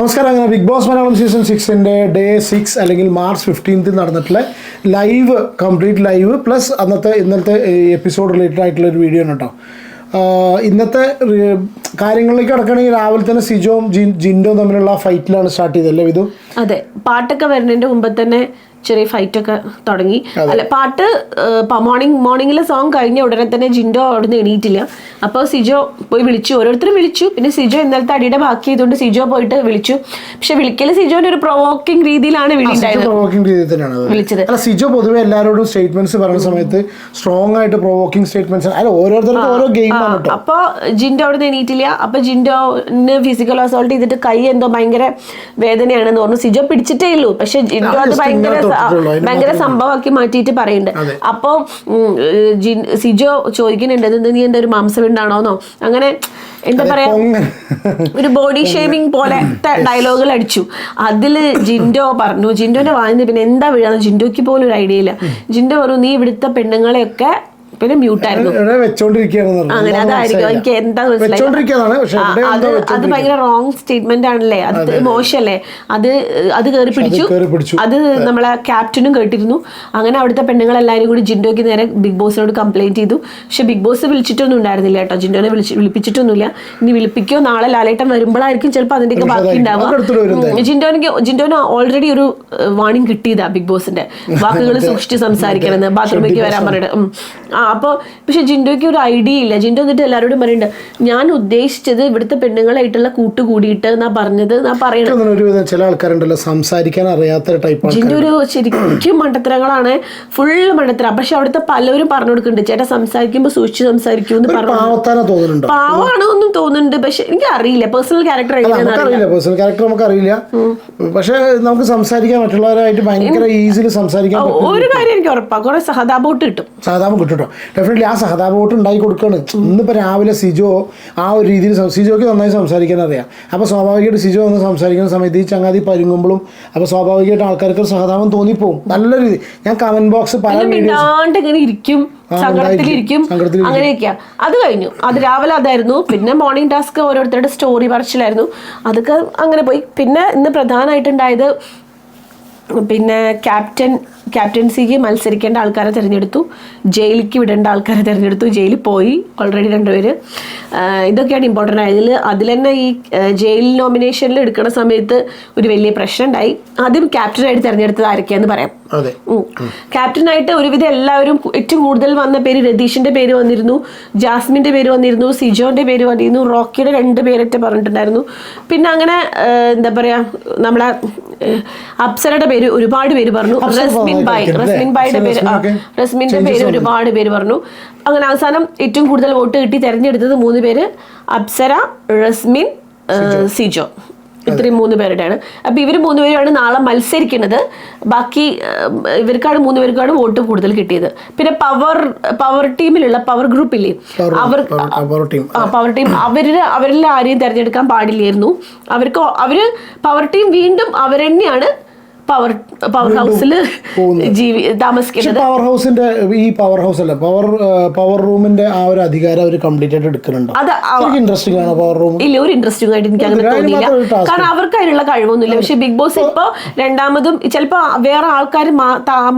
നമസ്കാരം. അങ്ങനെ big boss Malayalam season 6 day 6 അല്ലെങ്കിൽ മാർച്ച് 15 നടന്നിട്ടുള്ള ലൈവ്, കംപ്ലീറ്റ് ലൈവ് പ്ലസ് ഇന്നത്തെ എപ്പിസോഡ് റിലേറ്റഡ് ആയിട്ടുള്ള ഒരു വീഡിയോ ആണ് കേട്ടോ. ഇന്നത്തെ കാര്യങ്ങളിലേക്ക് കിടക്കുകയാണെങ്കിൽ രാവിലെ തന്നെ സിജോയും ജിൻഡോയും തമ്മിലുള്ള ഫൈറ്റിലാണ് സ്റ്റാർട്ട് ചെയ്തല്ലേ വിധു? അതെ, പാട്ടൊക്കെ വരുന്നതിന്റെ മുമ്പ് തന്നെ ചെറിയ ഫൈറ്റൊക്കെ തുടങ്ങി. അല്ല, പാട്ട് മോർണിംഗിലെ സോങ് കഴിഞ്ഞ ഉടനെ തന്നെ ജിൻഡോ അവിടുന്ന് എണീറ്റില്ല. അപ്പോൾ സിജോ പോയി വിളിച്ചു, ഓരോരുത്തരും വിളിച്ചു. പിന്നെ സിജോ ഇന്നലത്തെ അടിയുടെ ബാക്കി ചെയ്തുകൊണ്ട് സിജോ പോയിട്ട് വിളിച്ചു. പക്ഷെ വിളിക്കല് സിജോന്റെ ഒരു പ്രൊവോക്കിംഗ് രീതിയിലാണ് വിളിച്ചത്. സിജോ പൊതുവെ എല്ലാവരോടും സ്റ്റേറ്റ്മെന്റ്സ് പറയുന്ന സമയത്ത് സ്ട്രോങ് ആയിട്ട് പ്രൊവോക്കിംഗ് സ്റ്റേറ്റ്മെന്റ്സ്, അല്ല ഓരോരുത്തർക്കും ഓരോ ഗെയിമാണ്. അപ്പൊ ജിൻഡോ അവിടുന്ന് എണീറ്റില്ല. അപ്പൊ ജിൻഡോന് ഫിസിക്കൽ അസോൾട്ട് ചെയ്തിട്ട് കൈ എന്തോ ഭയങ്കര വേദനയാണെന്ന് പറഞ്ഞു. സിജോ പിടിച്ചിട്ടേ ഉള്ളൂ, പക്ഷെ ജിൻഡോ അത് ഭയങ്കര സംഭവമാക്കി മാറ്റിയിട്ട് പറയുന്നുണ്ട്. അപ്പൊ സിജോ ചോദിക്കുന്നുണ്ട്, നീ എന്താ ഒരു മാംസപിണ്ടാണോന്നോ, അങ്ങനെ എന്താ പറയാ, ഒരു ബോഡി ഷേമിങ് പോലത്തെ ഡയലോഗുകൾ അടിച്ചു. അതില് ജിൻഡോ പറഞ്ഞു, ജിൻഡോന്റെ വായിന്ന് പിന്നെ എന്താ വീഴാന്ന് ജിൻഡോയ്ക്ക് പോലും ഒരു ഐഡിയ ഇല്ല. ജിൻഡോ പറഞ്ഞു, നീ ഇവിടുത്തെ പെണ്ണുങ്ങളെയൊക്കെ പിന്നെ മ്യൂട്ടായിരുന്നു. അങ്ങനെ അതായിരിക്കും, എനിക്ക് എന്താ മനസ്സിലായി. അത് ഭയങ്കര റോങ് സ്റ്റേറ്റ്മെന്റ് ആണല്ലേ, അത് മോശമല്ലേ. അത് കയറി പിടിച്ചു. അത് നമ്മളെ ക്യാപ്റ്റനും കേട്ടിരുന്നു. അങ്ങനെ അവിടുത്തെ പെണ്ണുങ്ങളെല്ലാവരും കൂടി ജിൻഡോയ്ക്ക് നേരെ ബിഗ് ബോസിനോട് കംപ്ലൈന്റ് ചെയ്തു. പക്ഷെ ബിഗ് ബോസ് വിളിച്ചിട്ടൊന്നും ഉണ്ടായിരുന്നില്ല കേട്ടോ, ജിൻഡോനെ വിളിപ്പിച്ചിട്ടൊന്നുമില്ല. ഇനി വിളിപ്പിക്കോ നാളെ ലാലേട്ടൻ വരുമ്പോഴായിരിക്കും ചിലപ്പോൾ അതിന്റെയൊക്കെ ബാക്കി ഉണ്ടാവുക. ജിൻഡോന് ഓൾറെഡി ഒരു വാണിംഗ് കിട്ടിയതാ ബിഗ് ബോസിന്റെ, വാക്കുകൾ സൂക്ഷിച്ച് സംസാരിക്കണമെന്ന്, ബാത്റൂമിലേക്ക് വരാൻ പറഞ്ഞിട്ട്. അപ്പോൾ പക്ഷെ ജിൻഡോയ്ക്ക് ഒരു ഐഡിയ ഇല്ല. ജിൻഡോ എന്നിട്ട് എല്ലാവരോടും പറയുന്നുണ്ട്, ഞാൻ ഉദ്ദേശിച്ചത് ഇവിടുത്തെ പെണ്ണുങ്ങളായിട്ടുള്ള കൂട്ടുകൂടിയിട്ട് എന്നാ പറഞ്ഞത് എന്നാ പറയണത്. ചില ആൾക്കാരുണ്ടല്ലോ സംസാരിക്കാൻ അറിയാത്ത ടൈപ്പ്. ജിൻഡോ ഒരു ശരിക്കും മണ്ടത്തരങ്ങളാണ്, ഫുള്ള് മണ്ടത്തരം. പക്ഷെ അവിടുത്തെ പലരും പറഞ്ഞു കൊടുക്കുന്നുണ്ട്, ചേട്ടാ സംസാരിക്കുമ്പോൾ സൂക്ഷിച്ച് സംസാരിക്കുമെന്ന് പറഞ്ഞു. പാവാണോ ഒന്നും തോന്നുന്നുണ്ട്, പക്ഷെ എനിക്ക് അറിയില്ല പേഴ്സണൽ ക്യാരക്ടർ പേഴ്സണൽ ക്യാരക്ടർ നമുക്ക് അറിയില്ല. പക്ഷെ നമുക്ക് സംസാരിക്കാൻ മറ്റുള്ളവരായിട്ട് ഭയങ്കര ഈസിലി സംസാരിക്കാൻ. ഒരു കാര്യം എനിക്ക് ഉറപ്പാണ്, കുറെ സഹതാപം കിട്ടും. ഡെഫിനറ്റ്ലി ആ സഹതാപം ഉണ്ടാക്കി കൊടുക്കുകയാണ്. ഇന്നിപ്പോൾ രാവിലെ സിജോ ആ ഒരു രീതിയിൽ, സിജോയ്ക്ക് നന്നായി സംസാരിക്കാൻ അറിയാം. അപ്പോൾ സ്വാഭാവികമായിട്ട് സിജോ വന്ന് സംസാരിക്കുന്ന സമയത്ത് ഈ ചങ്ങാതി പരുങ്ങുമ്പോഴും അപ്പോൾ സ്വാഭാവികമായിട്ട് ആൾക്കാർക്ക് സഹതാപം തോന്നിപ്പോവും. നല്ല രീതി ഞാൻ കമന്റ് ബോക്സ് പല ഇരിക്കും, സങ്കടത്തിലിരിക്കും, അങ്ങനെയൊക്കെയാ. അത് കഴിഞ്ഞു, അത് രാവിലെ അതായിരുന്നു. പിന്നെ മോർണിംഗ് ടാസ്ക് ഓരോരുത്തരുടെ സ്റ്റോറി പറച്ചിലായിരുന്നു, അതൊക്കെ അങ്ങനെ പോയി. പിന്നെ ഇന്ന് പ്രധാനമായിട്ടുണ്ടായത് പിന്നെ ക്യാപ്റ്റൻസിക്ക് മത്സരിക്കേണ്ട ആൾക്കാരെ തിരഞ്ഞെടുത്തു, ജയിലിലേക്ക് വിടേണ്ട ആൾക്കാരെ തിരഞ്ഞെടുത്തു. ജയിലിൽ പോയി ഓൾറെഡി 2 പേര്. ഇതൊക്കെയാണ് ഇമ്പോർട്ടൻ്റ് ആയത്. അതിൽ തന്നെ ഈ ജയിൽ നോമിനേഷനിൽ എടുക്കുന്ന സമയത്ത് ഒരു വലിയ പ്രശ്നം ഉണ്ടായി. ആദ്യം ക്യാപ്റ്റനായിട്ട് തിരഞ്ഞെടുത്തത് ആരൊക്കെയാന്ന് പറയാം. ക്യാപ്റ്റനായിട്ട് ഒരുവിധം എല്ലാവരും ഏറ്റവും കൂടുതൽ വന്ന പേര് രതീഷിന്റെ പേര് വന്നിരുന്നു, ജാസ്മിന്റെ പേര് വന്നിരുന്നു, സിജോന്റെ പേര് വന്നിരുന്നു, റോക്കിയുടെ 2 പേരൊക്കെ പറഞ്ഞിട്ടുണ്ടായിരുന്നു. പിന്നെ അങ്ങനെ എന്താ പറയാ, നമ്മളെ അപ്സരയുടെ പേര് ഒരുപാട് പേര് പറഞ്ഞു. റസ്മിന്റെ പേര് ഒരുപാട് പേര് പറഞ്ഞു. അങ്ങനെ അവസാനം ഏറ്റവും കൂടുതൽ വോട്ട് കിട്ടി തെരഞ്ഞെടുത്തത് 3 പേര്, അപ്സര, റസ്മിൻ, സിജോ. ഇത്രയും 3 പേരുടെയാണ്. അപ്പൊ ഇവർ 3 പേരാണ് നാളെ മത്സരിക്കുന്നത്. ബാക്കി ഇവർക്കാണ് 3 പേർക്കാണ് വോട്ട് കൂടുതൽ കിട്ടിയത്. പിന്നെ പവർ ടീമിലുള്ള പവർ ഗ്രൂപ്പില്ലേ, പവർ ടീം അവരിൽ ആരെയും തെരഞ്ഞെടുക്കാൻ പാടില്ലായിരുന്നു. അവര് പവർ ടീം വീണ്ടും അവരെന്നെയാണ് പവർ ഹൗസിൽ താമസിക്കുന്നത്. പവർ ഹൗസിന്റെ ഈ പവർ ഹൗസ് അല്ല, പവർ റൂമിന്റെ ആ ഒരു അധികാരം അവർ കംപ്ലീറ്റ് ആയിട്ട് എടുക്കുന്നുണ്ട്. അത് ഇൻട്രസ്റ്റിംഗ് ആണ്. പവർ റൂം ഇല്ല, ഒരു ഇൻട്രസ്റ്റിംഗ് ആയിട്ട് എനിക്ക് അങ്ങനെ തോന്നിയില്ല, കാരണം അവർക്ക് അതിനുള്ള കഴിവൊന്നുമില്ല. പക്ഷെ ബിഗ് ബോസ് ഇപ്പോ രണ്ടാമതും ചിലപ്പോ വേറെ ആൾക്കാർ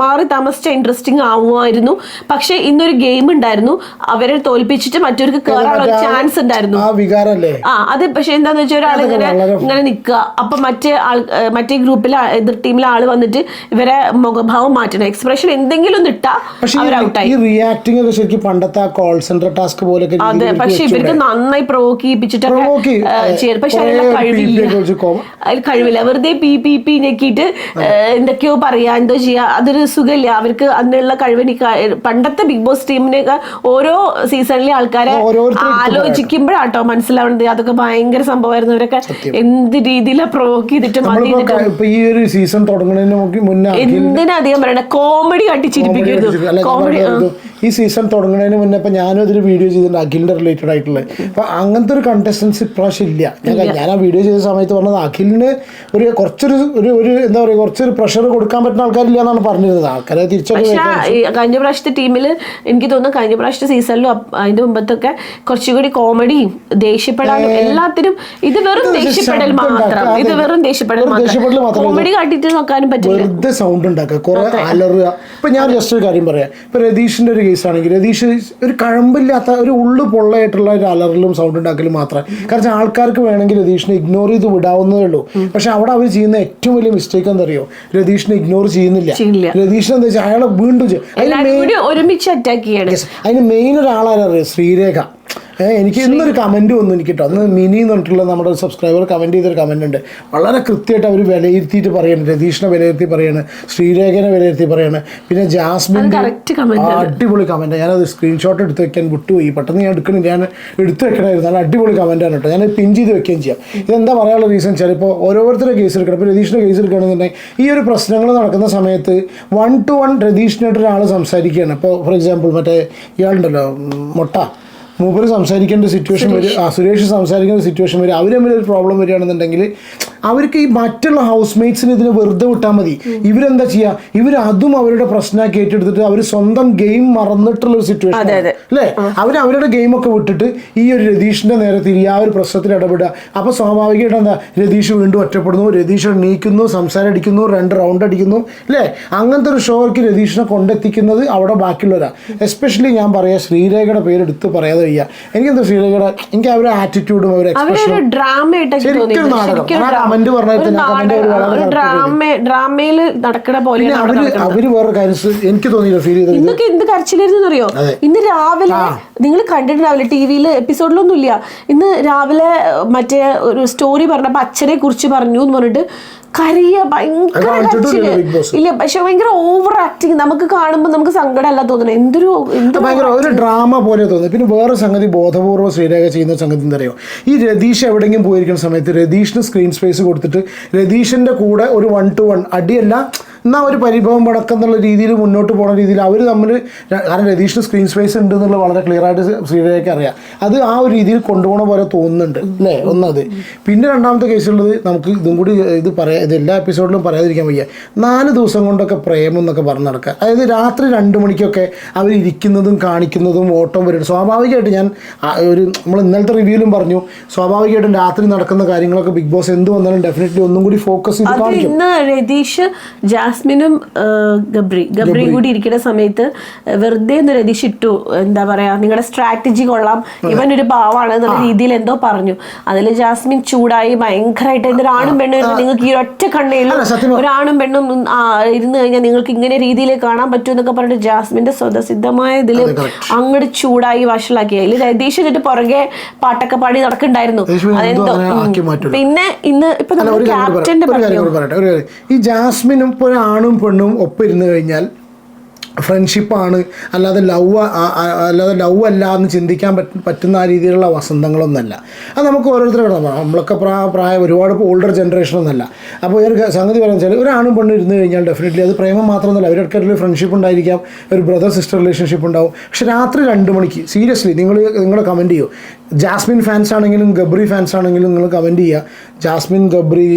മാറി താമസിച്ച ഇൻട്രസ്റ്റിംഗ് ആവുമായിരുന്നു. പക്ഷെ ഇന്നൊരു ഗെയിം ഉണ്ടായിരുന്നു, അവരെ തോൽപ്പിച്ചിട്ട് മറ്റവർക്ക് കയറാനുള്ള ഒരു ചാൻസ് ഉണ്ടായിരുന്നു. അത് പക്ഷെ എന്താന്ന് വെച്ചാൽ ഒരാൾ ഇങ്ങനെ നിൽക്കുക, അപ്പൊ മറ്റേ ഗ്രൂപ്പിലെ എതിർ ടീമിലെ ആള് വന്നിട്ട് ഇവരെ മുഖഭാവം മാറ്റണം, എക്സ്പ്രഷൻ എന്തെങ്കിലും ഇട്ടാ അവരൗട്ടായി. പണ്ടത്തെ കോൾ സെന്റർ ടാസ്ക് പോലെ. അതെ, പക്ഷെ ഇവർക്ക് നന്നായി പ്രൊവോക്ക് ചെയ്യിപ്പിച്ചിട്ടൊക്കെ ചെയ്യും. പക്ഷെ കഴിവില്ല, വെറുതെ പി ഞെക്കിയിട്ട് എന്തൊക്കെയോ പറയാ, എന്തോ ചെയ്യാ, അതൊരു സുഖമില്ല അവർക്ക്. അതിനുള്ള കഴിവിന് പണ്ടത്തെ ബിഗ് ബോസ് ടീമിനെയൊക്കെ ഓരോ സീസണിലെ ആൾക്കാരെ ആലോചിക്കുമ്പോഴാട്ടോ മനസ്സിലാവുന്നത് അതൊക്കെ ഭയങ്കര സംഭവമായിരുന്നു. അവരൊക്കെ എന്ത് രീതിയിലാണ് പ്രൊവോക്ക് ചെയ്തിട്ട് ഈ ഒരു സീസൺ തുടങ്ങുന്നതിന് മുന്നേ എന്തിനധികം പറയണ കോമഡി കാട്ടിച്ചിരിപ്പിക്കുന്നു. ഈ സീസൺ തുടങ്ങുന്നതിന് മുന്നേ ഇപ്പൊ ഞാനും അതിൽ വീഡിയോ ചെയ്തിട്ടുണ്ട് അഖിലിന്റെ റിലേറ്റഡ് ആയിട്ടുള്ളത്. അപ്പൊ അങ്ങനത്തെ ഒരു കണ്ടസ്റ്റൻസ് ഇപ്രാവശ്യം ഇല്ല. ഞാൻ ആ വീഡിയോ ചെയ്ത സമയത്ത് പറഞ്ഞത് അഖിലിന് ഒരു കുറച്ചൊരു എന്താ പറയുക കുറച്ചൊരു പ്രഷർ കൊടുക്കാൻ പറ്റുന്ന ആൾക്കാരില്ല എന്നാണ് പറഞ്ഞിരുന്നത്. ആൾക്കാരെ തിരിച്ചറിയാം. കഴിഞ്ഞ പ്രാവശ്യത്തെ ടീമിൽ എനിക്ക് തോന്നുന്നു കഴിഞ്ഞ പ്രാവശ്യത്തെ സീസണിലും അതിന്റെ മുമ്പത്തൊക്കെ കുറച്ചുകൂടി കോമഡിയും ദേഷ്യപ്പെടാനും എല്ലാത്തിനും ഇത് വെറും ദേഷ്യപ്പെടൽ മാത്രം. ഇത് വെറും ദേഷ്യപ്പെടൽ മാത്രം. കോമഡി കാട്ടിട്ട് നോക്കാനും പറ്റില്ല. വെറുതെ സൗണ്ട് ഉണ്ടാക്കുക, കുറെ അലറുക. ഇപ്പൊ ഞാൻ ജസ്റ്റ് ഒരു കാര്യം പറയാം. ഇപ്പൊ രതീഷിന്റെ ഒരു കേസ് ആണെങ്കിൽ രതീഷ് ഒരു കഴമ്പില്ലാത്ത ഒരു ഉള്ളു പൊള്ളയായിട്ടുള്ള ഒരു അലറലും സൗണ്ട് ഉണ്ടാക്കലും മാത്രമേ. കാരണം ആൾക്കാർക്ക് വേണമെങ്കിൽ രതീഷിനെ ഇഗ്നോർ ചെയ്ത് വിടാവുന്നതേ ഉള്ളൂ. പക്ഷെ അവിടെ അവർ ചെയ്യുന്ന ഏറ്റവും വലിയ മിസ്റ്റേക്ക് എന്താ അറിയോ? രതീഷിനെ ഇഗ്നോർ ചെയ്യുന്നില്ല. രതീഷിന് എന്താ വെച്ചാൽ അയാളെ വീണ്ടും ഒരുമിച്ച് അറ്റാക്ക് ചെയ്യണം. അതിന് മെയിൻ ഒരാളാരറിയോ? ശ്രീരേഖ. എനിക്ക് ഇന്നൊരു കമൻറ്റ് വന്നു എനിക്ക് കേട്ടോ. അന്ന് മിനി എന്ന് പറഞ്ഞിട്ടുള്ള നമ്മുടെ സബ്സ്ക്രൈബർ കമൻറ്റ് ചെയ്തൊരു കമൻറ്റ് ഉണ്ട്. വളരെ കൃത്യമായിട്ട് അവർ വിലയിരുത്തിയിട്ട് പറയാണ്. രതീഷിനെ വിലയിരുത്തി പറയാണ്, ശ്രീരേഖനെ വിലയിരുത്തി പറയാണ്. പിന്നെ ജാസ്മിൻ്റെ അടിപൊളി കമൻറ്റ്. ഞാനത് സ്ക്രീൻഷോട്ട് എടുത്ത് വെക്കാൻ വിട്ടുപോയി. പെട്ടെന്ന് ഞാൻ എടുക്കണില്ല, ഞാൻ എടുത്ത് വെക്കണമായിരുന്നു. നല്ല അടിപൊളി കമൻറ്റാണ് കേട്ടോ. ഞാൻ പിൻ ചെയ്ത് വെക്കുകയും ചെയ്യാം. ഇതെന്താ പറയാനുള്ള റീസൺ വെച്ചാൽ ഇപ്പോൾ ഓരോരുത്തരുടെ കേസ് എടുക്കണം. ഇപ്പോൾ രതീഷിൻ്റെ കേസ് എടുക്കുകയാണെന്നുണ്ടെങ്കിൽ ഈ ഒരു പ്രശ്നങ്ങൾ നടക്കുന്ന സമയത്ത് 1 to 1 രതീഷിനായിട്ട് ഒരാൾ സംസാരിക്കുകയാണ്. ഇപ്പോൾ ഫോർ എക്സാമ്പിൾ മറ്റേ ഇയാളുണ്ടല്ലോ മൊട്ട, മൂപ്പര് സംസാരിക്കേണ്ട സിറ്റുവേഷൻ വരും, സുരേഷ് സംസാരിക്കേണ്ട സിറ്റുവേഷൻ വരും. അവർ തമ്മിലൊരു പ്രോബ്ലം വരികയാണെന്നുണ്ടെങ്കിൽ അവർക്ക് ഈ മറ്റുള്ള ഹൗസ് മേറ്റ്സിന് ഇതിനെ വെറുതെ വിട്ടാൽ മതി. ഇവരെന്താ ചെയ്യുക? ഇവർ അതും അവരുടെ പ്രശ്നമാക്കി ഏറ്റെടുത്തിട്ട് അവർ സ്വന്തം ഗെയിം മറന്നിട്ടുള്ളൊരു സിറ്റുവേഷൻ അല്ലേ? അവരുടെ ഗെയിമൊക്കെ വിട്ടിട്ട് ഈ ഒരു രതീഷിൻ്റെ നേരെ തിരികെ ആ ഒരു പ്രശ്നത്തിൽ ഇടപെടുക. അപ്പോൾ സ്വാഭാവികമായിട്ട് എന്താ, രതീഷ് വീണ്ടും ഒറ്റപ്പെടുന്നു, രതീഷ് എണീക്കുന്നു, സംസാരം അടിക്കുന്നു, 2 റൗണ്ട് അടിക്കുന്നു അല്ലേ? അങ്ങനത്തെ ഒരു ഷോയ്ക്ക് രതീഷിനെ കൊണ്ടെത്തിക്കുന്നത് അവിടെ ബാക്കിയുള്ളവരാണ്. എസ്പെഷ്യലി ഞാൻ പറയാം, ശ്രീരേഖയുടെ പേര് എടുത്ത് പറയാതെ വയ്യ. എനിക്കെന്താ ശ്രീരേഖയുടെ, എനിക്ക് അവരുടെ ആറ്റിറ്റ്യൂഡും അവരുടെ എക്സ്പ്രഷനും ശരിക്കും നാടകം. ഡ്രാമയില് നടക്കണ പോലെ അവര് വേറെ കാര്യം എനിക്ക് തോന്നിയില്ല ഫീൽ ചെയ്തത്. ഇന്നൊക്കെ എന്ത് കരച്ചിലായിരുന്നറിയോ? ഇന്ന് രാവിലെ നിങ്ങൾ കണ്ടിട്ടുണ്ടാവില്ല, ടിവിയില് എപ്പിസോഡിലൊന്നും ഇല്ല. ഇന്ന് രാവിലെ മറ്റേ ഒരു സ്റ്റോറി പറഞ്ഞപ്പോ അച്ഛനെ കുറിച്ച് പറഞ്ഞു എന്ന് പറഞ്ഞിട്ട് കരയ ഭയങ്കര ഇല്ല. പക്ഷെ ഭയങ്കര ഓവർ ആക്ടിങ്. നമുക്ക് കാണുമ്പോൾ നമുക്ക് സങ്കടമല്ല തോന്നുന്നത്, ഭയങ്കര ഒരു ഡ്രാമ പോലെ തോന്നുന്നത്. പിന്നെ വേറെ സംഗതി ബോധപൂർവ്വം ശ്രീരേഖ ചെയ്യുന്ന സംഗതി എന്താ അറിയോ? ഈ രതീഷ് എവിടെയെങ്കിലും പോയിരിക്കുന്ന സമയത്ത് രതീഷിന് സ്ക്രീൻ സ്പേസ് കൊടുത്തിട്ട് രതീഷിന്റെ കൂടെ ഒരു 1 to 1 അടിയല്ല എന്നാൽ ഒരു പരിഭവം പടക്കെന്നുള്ള രീതിയിൽ മുന്നോട്ട് പോകുന്ന രീതിയിൽ അവർ തമ്മിൽ, കാരണം രതീഷിന് സ്ക്രീൻ സ്പേസ് ഉണ്ട് എന്നുള്ളത് വളരെ ക്ലിയർ ആയിട്ട് ശ്രീരേഖയ്ക്ക് അറിയാം. അത് ആ ഒരു രീതിയിൽ കൊണ്ടുപോകണ പോലെ തോന്നുന്നുണ്ട് അല്ലേ? ഒന്നത്. പിന്നെ രണ്ടാമത്തെ കേസുള്ളത് നമുക്ക് ഇതും കൂടി ഇത് ഇത് എല്ലാ എപ്പിസോഡിലും പറയാതിരിക്കാൻ വയ്യ. 4 ദിവസം കൊണ്ടൊക്കെ പ്രേമം എന്നൊക്കെ പറഞ്ഞ് നടക്കുക. അതായത് രാത്രി 2 മണിക്കൊക്കെ അവരിയ്ക്കുന്നതും കാണിക്കുന്നതും ഓട്ടം വരും. സ്വാഭാവികമായിട്ട് ഞാൻ നമ്മൾ ഇന്നലത്തെ റിവ്യൂലും പറഞ്ഞു, സ്വാഭാവികമായിട്ടും രാത്രി നടക്കുന്ന കാര്യങ്ങളൊക്കെ ബിഗ് ബോസ് എന്ത് വന്നാലും ഡെഫിനറ്റ്ലി ഒന്നും കൂടി ഫോക്കസ് ചെയ്ത് കാണിക്കും. രതീഷ്, ജാസ്മിനും ഗബ്രിയും കൂടി ഇരിക്കുന്ന സമയത്ത് വെറുതെ ഒന്ന് രതീഷ് ഇട്ടു, എന്താ പറയാ, നിങ്ങളുടെ സ്ട്രാറ്റജി കൊള്ളാം, ഇവനൊരു പാവാണ് എന്നുള്ള രീതിയിൽ എന്തോ പറഞ്ഞു. അതിൽ ജാസ്മിൻ ചൂടായി ഭയങ്കരമായിട്ട് ഒരാണും പെണ്ണും നിങ്ങൾക്ക് ഈ ഒറ്റ കണ്ണേലും ഒരാണും പെണ്ണും ഇരുന്ന് കഴിഞ്ഞാൽ നിങ്ങൾക്ക് ഇങ്ങനെ രീതിയിൽ കാണാൻ പറ്റും എന്നൊക്കെ പറഞ്ഞിട്ട് ജാസ്മിന്റെ സ്വതസിദ്ധമായ ഇതിൽ അങ്ങോട്ട് ചൂടായി വഷളാക്കി. അതിൽ രതീഷ് എന്നിട്ട് പുറകെ പാട്ടൊക്കെ പാടി നടക്കണ്ടായിരുന്നു. അതെന്തോ. പിന്നെ ഇന്ന് ഇപ്പൊ നമ്മുടെ ക്യാപ്റ്റന്റെ ഈ ജാസ്മിനും ഇപ്പോൾ ആണും പെണ്ണും ഒപ്പം ഇരുന്ന് കഴിഞ്ഞാൽ ഫ്രണ്ട്ഷിപ്പാണ്, അല്ലാതെ ലവ് അല്ല എന്ന് ചിന്തിക്കാൻ പറ്റുന്ന ആ രീതിയിലുള്ള വസന്തങ്ങളൊന്നുമല്ല. അത് നമുക്ക് ഓരോരുത്തരും നമ്മളൊക്കെ പ്രായം ഒരുപാട് ഓൾഡർ ജനറേഷനൊന്നുമല്ല. അപ്പോൾ ഒരു സംഗതി പറയാൻ വെച്ചാൽ ഒരാണും പെണ്ണും ഇരുന്ന് കഴിഞ്ഞാൽ ഡെഫിനറ്റ്ലി അത് പ്രേമം മാത്രമൊന്നുമല്ല, അവരുടെ ഫ്രണ്ട്ഷിപ്പ് ഉണ്ടായിരിക്കാം, ഒരു ബ്രദർ സിസ്റ്റർ റിലേഷൻഷിപ്പ് ഉണ്ടാവും. പക്ഷെ രാത്രി 2 മണിക്ക് സീരിയസ്ലി നിങ്ങൾ കമൻറ്റ് ചെയ്യൂ. ജാസ്മിൻ ഫാൻസ് ആണെങ്കിലും ഗബ്രി ഫാൻസ് ആണെങ്കിലും നിങ്ങൾ കമൻറ്റ് ചെയ്യുക. ജാസ്മിൻ ഗബ്രി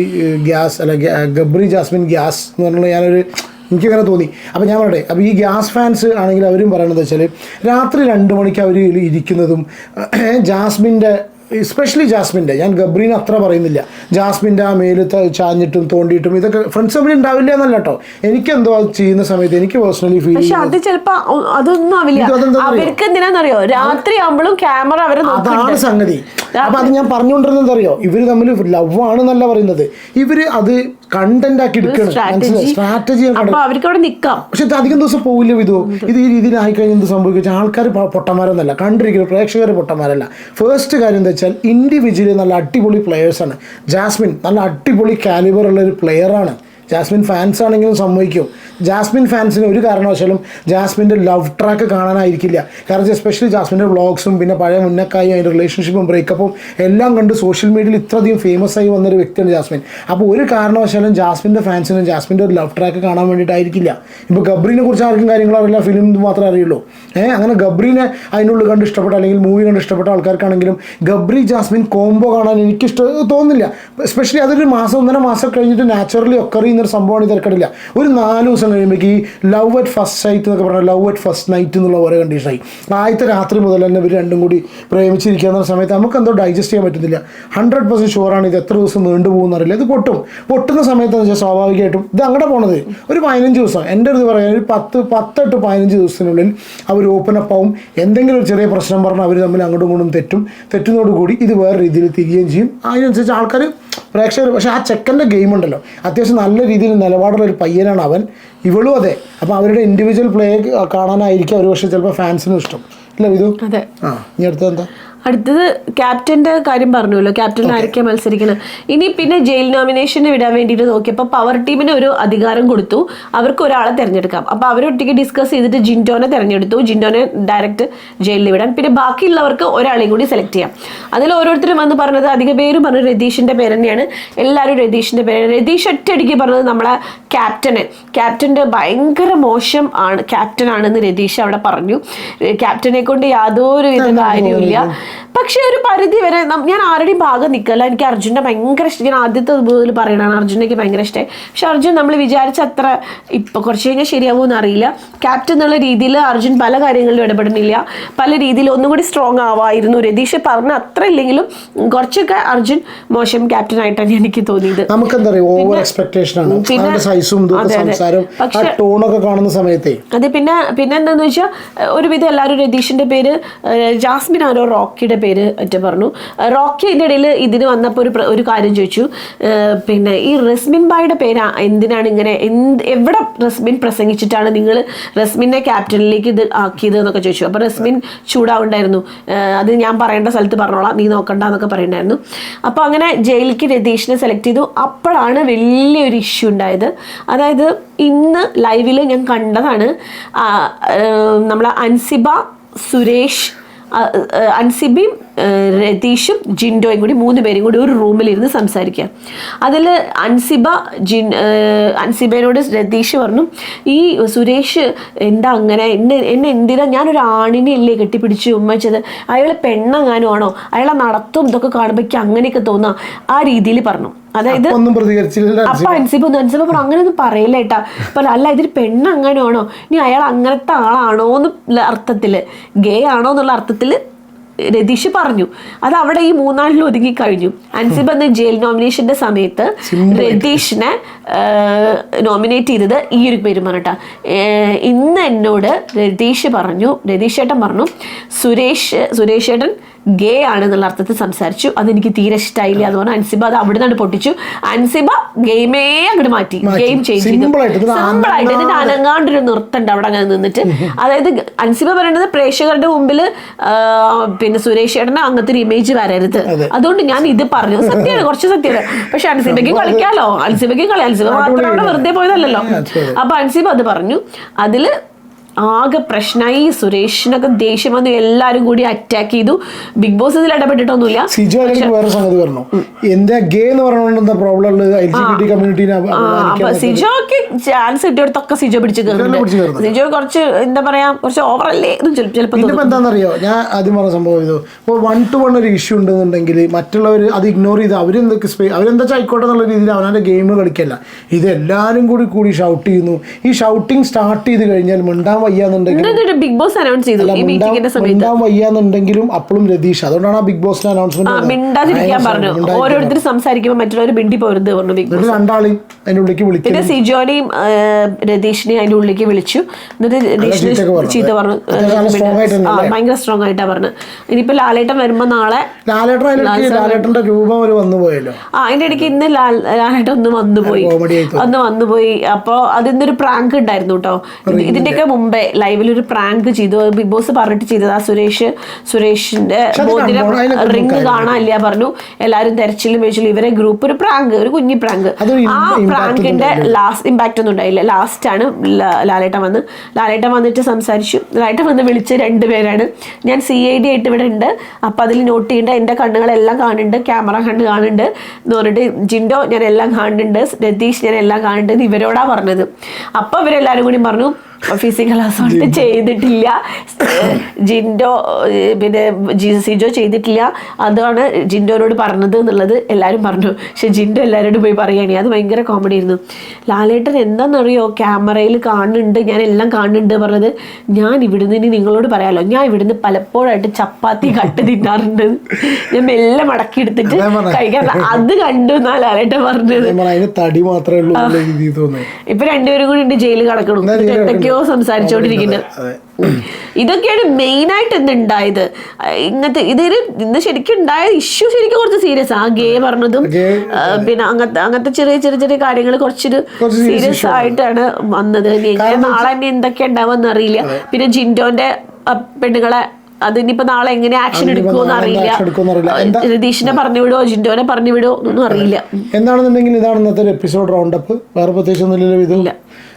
ഗ്യാസ് അല്ല ഗബ്രി ജാസ്മിൻ ഗ്യാസ് എന്ന് പറഞ്ഞുള്ള എനിക്കങ്ങനെ തോന്നി. അപ്പോൾ ഞാൻ പറയട്ടെ, അപ്പോൾ ഈ ഗ്യാസ് ഫാൻസ് ആണെങ്കിൽ അവരും പറയണത് വെച്ചാൽ രാത്രി 2 മണിക്ക് അവർ ഇരിക്കുന്നതും ജാസ്മിൻ്റെ, എസ്പെഷ്യലി ജാസ്മിൻ്റെ, ഞാൻ ഗബ്രീനെ അത്ര പറയുന്നില്ല, ജാസ്മിൻ്റെ ആ മേല് ചാഞ്ഞിട്ടും തോണ്ടിയിട്ടും ഇതൊക്കെ ഫ്രണ്ട്സ് തമ്മിൽ ഉണ്ടാവില്ല എന്നല്ല കേട്ടോ. എനിക്കെന്തോ അത് ചെയ്യുന്ന സമയത്ത് എനിക്ക് പേഴ്സണലി ഫീൽ അതാണ് സംഗതി. അപ്പം അത് ഞാൻ പറഞ്ഞുകൊണ്ടിരുന്നത് അറിയോ, ഇവർ തമ്മിൽ ലവ് ആണെന്നല്ല പറയുന്നത്, ഇവർ അത് കണ്ടന്റ് ആക്കി എടുക്കണം, സ്ട്രാറ്റജി. പക്ഷെ ഇത് അധികം ദിവസം പോവില്ല. ഇത് ഈ രീതിയിൽ ആയിക്കഴിഞ്ഞാൽ എന്ത് സംഭവിക്കുക? ആൾക്കാർ പൊട്ടന്മാരൊന്നല്ല, കണ്ടിരിക്കുന്ന പ്രേക്ഷകർ പൊട്ടന്മാരല്ല. ഫസ്റ്റ് കാര്യം എന്താ വെച്ചാൽ ഇൻഡിവിജ്വലി നല്ല അടിപൊളി പ്ലെയേഴ്സാണ്. ജാസ്മിൻ നല്ല അടിപൊളി കാലിബർ ഉള്ള ഒരു പ്ലെയറാണ്. ജാസ്മിൻ ഫാൻസ് ആണെങ്കിലും സമ്മതിക്കും. ജാസ്മിൻ ഫാൻസിന് ഒരു കാരണവശാലും ജാസ്മിൻ്റെ ലവ് ട്രാക്ക് കാണാനായിരിക്കില്ല. കാരണം എസ്പെഷ്യലി ജാസ്മിൻ്റെ വ്ളോഗ്സും പിന്നെ പഴയ മുന്നക്കായും അതിൻ്റെ റിലേഷൻഷിപ്പും ബ്രേക്കപ്പും എല്ലാം കണ്ട് സോഷ്യൽ മീഡിയയിൽ ഇത്രയധികം ഫേമസ് ആയി വന്നൊരു വ്യക്തിയാണ് ജാസ്മിൻ. അപ്പോൾ ഒരു കാരണവശാലും ജാസ്മിൻ്റെ ഫാൻസിന് ജാസ്മിൻ്റെ ഒരു ലവ് ട്രാക്ക് കാണാൻ വേണ്ടിയിട്ടായിരിക്കില്ല. ഇപ്പോൾ ഗബ്രീനെ കുറിച്ച് ആർക്കും കാര്യങ്ങൾ അറിയില്ല, ഫിലിം മാത്രമേ അറിയുള്ളൂ. അങ്ങനെ ഗബ്രീനെ അതിനുള്ളിൽ കണ്ട് ഇഷ്ടപ്പെട്ട അല്ലെങ്കിൽ മൂവി കണ്ട് ഇഷ്ടപ്പെട്ട ആൾക്കാർക്കാണെങ്കിലും ഗബ്രി ജാസ്മിൻ കോംബോ കാണാൻ എനിക്കിഷ്ടം തോന്നുന്നില്ല. എസ്പെഷ്യലി അതൊരു മാസം 1.5 മാസം കഴിഞ്ഞിട്ട് നാച്ചുറലി ഒക്കെ ചെയ്യുന്നൊരു സംഭവമാണ്. തിരക്കടില്ല. ഒരു 4 ദിവസം കഴിയുമ്പോഴേക്ക് ഈ ലവ് അറ്റ് ഫസ്റ്റ് സൈറ്റ് എന്നൊക്കെ പറഞ്ഞാൽ ലവ് അറ്റ് ഫസ്റ്റ് നൈറ്റ് എന്നുള്ള ഓരോ കണ്ടീഷനായി. ആദ്യത്തെ രാത്രി മുതൽ തന്നെ ഇവർ രണ്ടും കൂടി പ്രേമിച്ചിരിക്കുന്ന സമയത്ത് നമുക്ക് എന്തോ ഡൈജസ്റ്റ് ചെയ്യാൻ പറ്റുന്നില്ല. 100% ഷുവറാണ് ഇത് എത്ര ദിവസം നീണ്ടു പോകുന്നറിയില്ല. ഇത് പൊട്ടുന്ന സമയത്ത് വെച്ചാൽ സ്വാഭാവികമായിട്ടും ഇത് അങ്ങോട്ട് പോണത് ഒരു 15 ദിവസം, എൻ്റെ അടുത്ത് പറയാൻ ഒരു 10 to 15 ദിവസത്തിനുള്ളിൽ അവർ ഓപ്പൺ അപ്പ് ആവും. എന്തെങ്കിലും ഒരു ചെറിയ പ്രശ്നം പറഞ്ഞാൽ അവർ തമ്മിൽ അങ്ങോട്ടും ഇങ്ങോട്ടും തെറ്റുന്നതോടുകൂടി ഇത് വേറെ രീതിയിൽ തിരികുകയും ചെയ്യും. അതിനനുസരിച്ച് ആൾക്കാർ പ്രേക്ഷകർ. പക്ഷേ ആ ചെക്കൻ്റെ ഗെയിം ഉണ്ടല്ലോ, അത്യാവശ്യം നല്ല രീതിയിൽ നിലപാടുള്ള ഒരു പയ്യനാണ് അവൻ, ഇവളും അതെ. അപ്പോൾ അവരുടെ ഇൻഡിവിജ്വൽ പ്ലേ കാണാനായിരിക്കും ഒരു പക്ഷേ ചിലപ്പോൾ ഫാൻസിനും ഇഷ്ടം. ഇല്ല ഇത് ഇനി അടുത്തത് എന്താ? അടുത്തത് ക്യാപ്റ്റന്റെ കാര്യം പറഞ്ഞല്ലോ, ക്യാപ്റ്റൻ ആരൊക്കെ മത്സരിക്കണം. ഇനി പിന്നെ ജയിൽ നോമിനേഷന് വിടാൻ വേണ്ടിയിട്ട് നോക്കിയപ്പോൾ പവർ ടീമിന് ഒരു അധികാരം കൊടുത്തു, അവർക്ക് ഒരാളെ തിരഞ്ഞെടുക്കാം. അപ്പോൾ അവരൊറ്റയ്ക്ക് ഡിസ്കസ് ചെയ്തിട്ട് ജിൻഡോനെ തിരഞ്ഞെടുത്തു, ജിൻഡോനെ ഡയറക്റ്റ് ജയിലിൽ വിടാൻ. പിന്നെ ബാക്കിയുള്ളവർക്ക് ഒരാളെയും കൂടി സെലക്ട് ചെയ്യാം. അതിൽ ഓരോരുത്തരും വന്ന് പറഞ്ഞത് അധിക പേരും പറഞ്ഞു രതീഷിന്റെ പേര് തന്നെയാണ്. എല്ലാവരും രതീഷിന്റെ പേര്. രതീഷ് ഒറ്റയടിക്ക് പറഞ്ഞത് നമ്മളെ ക്യാപ്റ്റന്റെ ഭയങ്കര മോശം ആണ് ക്യാപ്റ്റൻ ആണെന്ന് രതീഷ് അവിടെ പറഞ്ഞു. ക്യാപ്റ്റനെ കൊണ്ട് യാതൊരു വിധ കാര്യമില്ല. പക്ഷെ ഒരു പരിധി വരെ ഞാൻ ആരുടെയും ഭാഗം നിൽക്കല്ല. എനിക്ക് അർജുനെ ഭയങ്കര ഇഷ്ടം. ഞാൻ ആദ്യത്തെ മുതൽ പറയണതാണ് അർജുനക്ക് ഭയങ്കര ഇഷ്ടമായി. പക്ഷെ അർജുൻ നമ്മൾ വിചാരിച്ച അത്ര ഇപ്പം കുറച്ച് കഴിഞ്ഞാൽ ശരിയാവുമെന്ന് അറിയില്ല. ക്യാപ്റ്റൻ എന്നുള്ള രീതിയിൽ അർജുൻ പല കാര്യങ്ങളിലും ഇടപെടുന്നില്ല. പല രീതിയിൽ ഒന്നും കൂടി സ്ട്രോങ് ആവായിരുന്നു. രതീഷ് പറഞ്ഞ അത്ര ഇല്ലെങ്കിലും കുറച്ചൊക്കെ അർജുൻ മോശം ക്യാപ്റ്റൻ ആയിട്ടാണ് എനിക്ക് തോന്നിയത്. അതെ. പിന്നെ എന്താന്ന് വെച്ചാൽ ഒരുവിധം എല്ലാവരും രതീഷിന്റെ പേര്, ജാസ്മിൻ ആരോ റോക്കിയുടെ പേര് ഒറ്റ പറഞ്ഞു. റോക്കി അതിൻ്റെ ഇടയിൽ ഇതിന് വന്നപ്പോൾ ഒരു കാര്യം ചോദിച്ചു, പിന്നെ ഈ റസ്മിൻ ബായുടെ പേര് എന്തിനാണ് ഇങ്ങനെ, എവിടെ റസ്മിൻ പ്രസംഗിച്ചിട്ടാണ് നിങ്ങൾ റസ്മിനെ ക്യാപ്റ്റനിലേക്ക് ഇത് ആക്കിയത് എന്നൊക്കെ ചോദിച്ചു. അപ്പോൾ റസ്മിൻ ചൂടാവുണ്ടായിരുന്നു, അത് ഞാൻ പറയേണ്ട സ്ഥലത്ത് പറഞ്ഞോളാം, നീ നോക്കണ്ട എന്നൊക്കെ പറയുന്നുണ്ടായിരുന്നു. അപ്പോൾ അങ്ങനെ ജയിലിലേക്ക് രതീഷിനെ സെലക്ട് ചെയ്തു. അപ്പോഴാണ് വലിയൊരു ഇഷ്യൂ ഉണ്ടായത്. അതായത് ഇന്ന് ലൈവിൽ ഞാൻ കണ്ടതാണ്, നമ്മളെ അൻസിബ, സുരേഷ്, അൻസിബയും രതീഷും ജിൻഡോയും കൂടി 3 പേരും കൂടി ഒരു റൂമിലിരുന്ന് സംസാരിക്കുക. അതിൽ അൻസിബയോട് രതീഷ് പറഞ്ഞു, ഈ സുരേഷ് എന്താ അങ്ങനെ എന്നെ എന്തിനാ, ഞാനൊരു ആണിനെ അല്ലേ കെട്ടിപ്പിടിച്ച് ഉമ്മച്ചത്, അയാളെ പെണ്ണെങ്ങാനും ആണോ, അയാളെ നടത്തും ഇതൊക്കെ കാണുമ്പോഴേക്ക് അങ്ങനെയൊക്കെ തോന്നാം, ആ രീതിയിൽ പറഞ്ഞു. അതായത് അപ്പൊ അൻസിബ പറഞ്ഞു അങ്ങനെയൊന്നും പറയില്ല ഏട്ടാ, അല്ല ഇതൊരു പെണ്ണെങ്ങാനും ആണോ, ഇനി അയാൾ അങ്ങനത്തെ ആളാണോ എന്നുള്ള അർത്ഥത്തില്, ഗേ ആണോ എന്നുള്ള അർത്ഥത്തില് രതീഷ് പറഞ്ഞു. അത് അവിടെ ഈ 3 നാളിൽ ഒതുങ്ങി കഴിഞ്ഞു. അൻസിബ എന്ന ജയിൽ നോമിനേഷന്റെ സമയത്ത് രതീഷിനെ നോമിനേറ്റ് ചെയ്തത് ഈ ഒരു പേര് പറഞ്ഞിട്ടാ. ഇന്ന് എന്നോട് രതീഷ് ഏട്ടൻ പറഞ്ഞു സുരേഷ് ഏട്ടൻ ഗേ ആണെന്നുള്ള അർത്ഥത്തിൽ സംസാരിച്ചു, അതെനിക്ക് തീരെ ഇഷ്ടമായില്ല എന്ന് പറഞ്ഞു. അൻസിബ അത് അവിടെ നിന്നാണ് പൊട്ടിച്ചു. അൻസിബ ഗെയിമേ അങ്ങോട്ട് മാറ്റി, ഗെയിം ചേഞ്ച് ചെയ്തു. സിമ്പിളായിട്ട് ഇതിന്റെ അനങ്ങാണ്ടൊരു നിർത്തണ്ട് അവിടെ അങ്ങനെ നിന്നിട്ട്. അതായത് അൻസിബ പറയുന്നത് പ്രേക്ഷകരുടെ മുമ്പിൽ പിന്നെ സുരേഷ് ഏട്ടന് അങ്ങനത്തെ ഒരു ഇമേജ് വരരുത്, അതുകൊണ്ട് ഞാൻ ഇത് പറഞ്ഞു. സത്യമാണ്, കുറച്ച് സത്യമാണ്. പക്ഷെ അൻസിബയ്ക്ക് കളിക്കാലോ, അൻസിബ മാത്രം അവിടെ വെറുതെ പോയതല്ലല്ലോ. അപ്പൊ അൻസിബ അത് പറഞ്ഞു. അതില് ആകെ പ്രശ്നമായി. സുരേഷിനൊക്കെ ദേഷ്യം വന്നു, എല്ലാരും കൂടി അറ്റാക്ക് ചെയ്തു. ബിഗ് ബോസ് ഇതിൽ ഇടപെട്ടിട്ടൊന്നുമില്ല. സിജോക്ക് ചാൻസ് കിട്ടിയടത്തൊക്കെ സിജോ പിടിച്ച് കയറുന്നുണ്ട്. സിജോ കുറച്ച് എന്താ പറയാ, കുറച്ച് ഓവറല്ലേ ചിലപ്പോൾ. എന്താണെന്നറിയോ, ഞാൻ ആദ്യം പറഞ്ഞ സംഭവം ഇത് ഇപ്പോൾ 1-to-1 ഒരു ഇഷ്യൂ ഉണ്ടെന്നുണ്ടെങ്കിൽ മറ്റുള്ളവർ അത് ഇഗ്നോർ ചെയ്ത് അവരെന്താ ആയിക്കോട്ടെ എന്നുള്ള രീതിയിൽ അവനവൻ്റെ ഗെയിം കളിക്കല്ല. ഇത് എല്ലാവരും കൂടി ഷൗട്ട് ചെയ്യുന്നു. ഈ ഷൗട്ടിങ് സ്റ്റാർട്ട് ചെയ്ത് കഴിഞ്ഞാൽ മിണ്ടാൻ ബിഗ് ബോസ് അനൗൺസ് ചെയ്തു വയ്യാന്നുണ്ടെങ്കിലും അപ്പോഴും രതീഷ്, അതുകൊണ്ടാണ് ബിഗ് ബോസിന്റെ അനൗൺസ്മെന്റ് മിണ്ടാതിരിക്കാൻ പറഞ്ഞു. ഓരോരുത്തർ സംസാരിക്കുമ്പോൾ മറ്റുള്ളവർ മിണ്ടി പോരുത് പറഞ്ഞു ബിഗ് ബോസ്. രണ്ടാളെയും അതിന്റെ ഉള്ളിലേക്ക് വിളിച്ചു. പിന്നെ സിജോനെയും രതീഷിനെയും അതിന്റെ ഉള്ളിലേക്ക് വിളിച്ചു. എന്നിട്ട് രതീഷിനെ ചീത്ത പറഞ്ഞു, ഭയങ്കര സ്ട്രോങ് ആയിട്ടാ പറഞ്ഞു. ഇനിയിപ്പോ ലാലേട്ടൻ വരുമ്പോ നാളെ ലാലേട്ടന്റെ രൂപം വന്നു പോയല്ലോ. അതിന്റെ ഇടയ്ക്ക് ഇന്ന് ലാലേട്ടൻ ഒന്ന് വന്നുപോയി. അപ്പൊ അതിന്നൊരു പ്രാങ്ക് ഉണ്ടായിരുന്നു കേട്ടോ. ഇതിന്റെയൊക്കെ മുമ്പേ മുമ്പേ ലൈവിൽ ഒരു പ്രാങ്ക് ചെയ്തു. ബിഗ് ബോസ് പറഞ്ഞിട്ട് ചെയ്തത്. ആ സുരേഷിന്റെ മോതിരം റിങ് കാണാനില്ല പറഞ്ഞു. എല്ലാവരും തെരച്ചിലും മേച്ചിലും ഇവരെ ഗ്രൂപ്പ് ഒരു പ്രാങ്ക്, ഒരു കുഞ്ഞി പ്രാങ്ക്. ആ പ്രാങ്കിന്റെ ലാസ്റ്റ് ഇമ്പാക്ട് ഒന്നും ഉണ്ടായില്ല. ലാസ്റ്റ് ആണ് ലാലേട്ടൻ വന്നിട്ട് സംസാരിച്ചു. ലാലേട്ടൻ വന്ന് വിളിച്ച് 2 പേരാണ്. ഞാൻ CID ആയിട്ട് ഇവിടെ ഉണ്ട്, അപ്പൊ അതിൽ നോട്ട് ചെയ്യേണ്ട, എന്റെ കണ്ണുകളെല്ലാം കാണുന്നുണ്ട്, ക്യാമറ കണ്ണ് കാണുന്നുണ്ട് എന്ന് പറഞ്ഞിട്ട്, ജിൻഡോ ഞാൻ എല്ലാം കാണുന്നുണ്ട്, രതീഷ് ഞാൻ എല്ലാം കാണുന്നുണ്ട് ഇവരോടാ പറഞ്ഞത്. അപ്പൊ ഇവരെല്ലാരും കൂടി പറഞ്ഞു ഫിസിക്കൽ അസോൾട്ട് ചെയ്തിട്ടില്ല, ജിൻഡോ പിന്നെ സിജോ ചെയ്തിട്ടില്ല, അതാണ് ജിൻഡോനോട് പറഞ്ഞത് എന്നുള്ളത് എല്ലാവരും പറഞ്ഞു. പക്ഷെ ജിൻഡോ എല്ലാവരോടും പോയി പറയുകയാണ്. അത് ഭയങ്കര കോമഡി ആയിരുന്നു. ലാലേട്ടൻ എന്താണെന്നറിയോ, ക്യാമറയിൽ കാണുന്നുണ്ട്, ഞാൻ എല്ലാം കാണുന്നുണ്ട് പറഞ്ഞത്. ഞാൻ ഇവിടുന്ന് ഇനി നിങ്ങളോട് പറയാലോ, ഞാൻ ഇവിടുന്ന് പലപ്പോഴായിട്ട് ചപ്പാത്തി കട്ട് തിന്നാറുണ്ട്, ഞാൻ മെല്ലെ മടക്കി എടുത്തിട്ട് കഴിക്കാൻ, അത് കണ്ടു എന്നാ ലാലേട്ടൻ പറഞ്ഞത്. തടി മാത്രമേ ഉള്ളൂ. ഇപ്പൊ 2 പേരും കൂടി ഉണ്ട് ജയിലിൽ കിടക്കണം, എന്തൊക്കെയോ സംസാരിച്ചോണ്ടിരിക്കുന്നത്. ഇതൊക്കെയാണ് മെയിൻ ആയിട്ട് എന്തുണ്ടായത്. ഇങ്ങനത്തെ ഇന്ന് ശരിക്കും ഉണ്ടായ ഇഷ്യൂ ശരിക്കും കുറച്ച് സീരിയസ്. ആ ഗേ പറഞ്ഞതും പിന്നെ അങ്ങനത്തെ ചെറിയ കാര്യങ്ങൾ കുറച്ചൊരു സീരിയസ് ആയിട്ടാണ് വന്നത്. നാളെ തന്നെ എന്തൊക്കെ ഉണ്ടാവുമെന്ന് അറിയില്ല. പിന്നെ ജിൻഡോന്റെ പെണ്ണുങ്ങളെ അതിനിപ്പോ നാളെ എങ്ങനെ ആക്ഷൻ എടുക്കുമെന്ന് അറിയില്ല. രതീഷിനെ പറഞ്ഞു വിടോ ജിൻഡോനെ പറഞ്ഞു വിടോ ഒന്നും അറിയില്ല. എന്താണെന്നുണ്ടെങ്കിൽ ഇതാണ് ഇന്നത്തെ എപ്പിസോഡ് റൗണ്ട് അപ്പ്. വേറെ പ്രത്യേകിച്ച് ഒന്നുമില്ലല്ലോ ഇല്ല.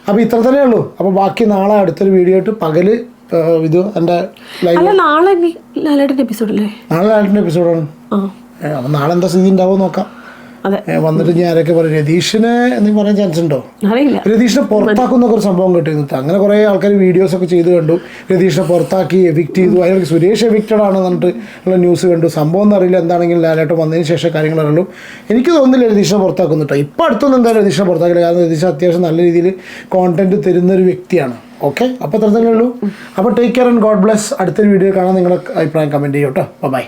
അപ്പോൾ ഇത്ര തന്നെ ഉള്ളൂ. അപ്പോൾ ബാക്കി നാളെ അടുത്തൊരു വീഡിയോ ആയിട്ട് പകല് ഇത് എൻ്റെ നാളെ ലാലേട്ടൻ്റെ എപ്പിസോഡല്ലേ? നാളെ ലാലേട്ടൻ്റെ എപ്പിസോഡാണ്. അപ്പോൾ നാളെ എന്താ സ്ഥിതി ഉണ്ടാവും നോക്കാം. വന്നിട്ട് ഞാൻ ആരൊക്കെ പറയും, രതീഷിനെ എന്തെങ്കിലും പറയാൻ ചാൻസ് ഉണ്ടോ? രതീഷിനെ പുറത്താക്കുന്ന ഒരു സംഭവം കിട്ടിയിരുന്നു. അങ്ങനെ കുറേ ആൾക്കാർ വീഡിയോസ് ഒക്കെ ചെയ്ത് കണ്ടു. രതീഷിനെ പുറത്താക്കി എവിക്റ്റ് ചെയ്തു, അതിനൊക്കെ സുരേഷ് എവിക്റ്റഡ് ആണ് എന്നിട്ട് ഉള്ള ന്യൂസ് കണ്ടു. സംഭവം ഒന്നും അറിയില്ല, എന്താണെങ്കിലും ലാലേട്ടൻ വന്നതിന് ശേഷം കാര്യങ്ങൾ അറിയുള്ളൂ. എനിക്ക് തോന്നുന്നില്ല രതീഷിനെ പുറത്താക്കുന്നിട്ടോ. ഇപ്പോൾ അടുത്തൊന്നും എന്തായാലും രതീഷിനെ പുറത്താക്കില്ല. കാരണം രതീഷ് അത്യാവശ്യം നല്ല രീതിയിൽ കോണ്ടന്റ് തരുന്നൊരു വ്യക്തിയാണ്. ഓക്കെ, അപ്പോൾ അത്ര തന്നെ ഉള്ളൂ. അപ്പോൾ take care and God bless. അടുത്തൊരു വീഡിയോ കാണാൻ നിങ്ങളുടെ അഭിപ്രായം കമൻറ്റ് ചെയ്യും കേട്ടോ. ബൈ.